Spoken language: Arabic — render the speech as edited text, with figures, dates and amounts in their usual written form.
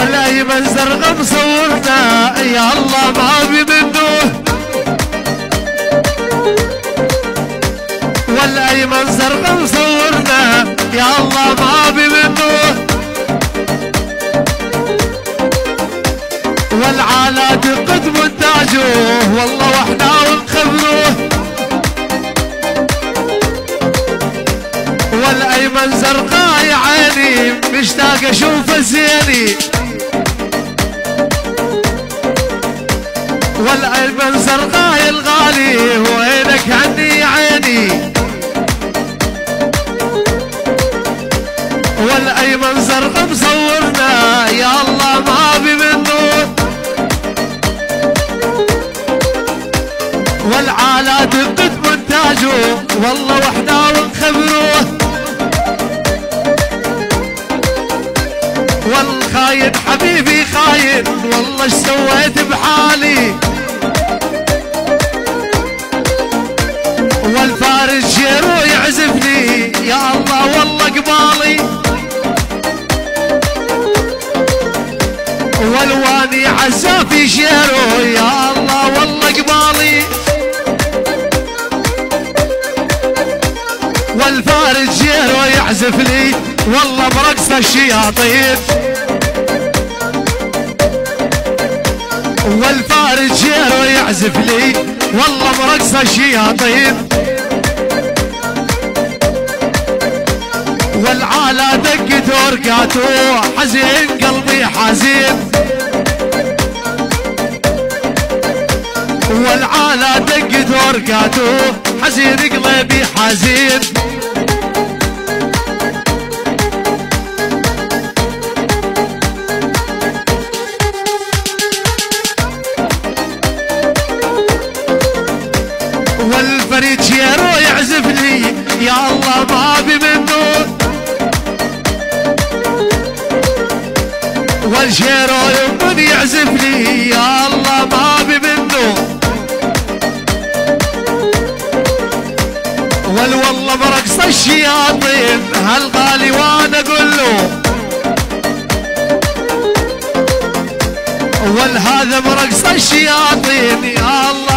والايمن زرقا مصورنا يا الله ما بي منه، والايمن زرقا مصورنا يا الله ما بي منه، والعالات قد منتاجوه والله واحنا ونخبروه، والايمن زرقاء يا عيني مشتاق اشوفه زيني، والايمن زرقاء الغالي وينك عني يا عيني، والايمن زرقاء مصورنا يا الله ما بي منه، والعالات قد منتاجه والله واحنا ونخبروه، والخاين حبيبي خاين والله ايش سويت بحالي، والفارس شيرو يعزفني يا الله والله قبالي، والواني عزافي شيرو يا الله والله قبالي، والفارس شيرو يعزف لي والله برقص الشياطين، والفارس شيرو يعزف لي والله برقص الشياطين، والعالة دقت ورقاته حزين قلبي حزين، والعالة دقت ورقاته حزين قلبي حزين، والفريد شيرو يعزف لي يا الله ما بي منه، والشيرو يمن يعزف لي يا الله ما بي منه، والله برقص الشياطين هالغالي وانا اقول له، والهذا برقص الشياطين يا الله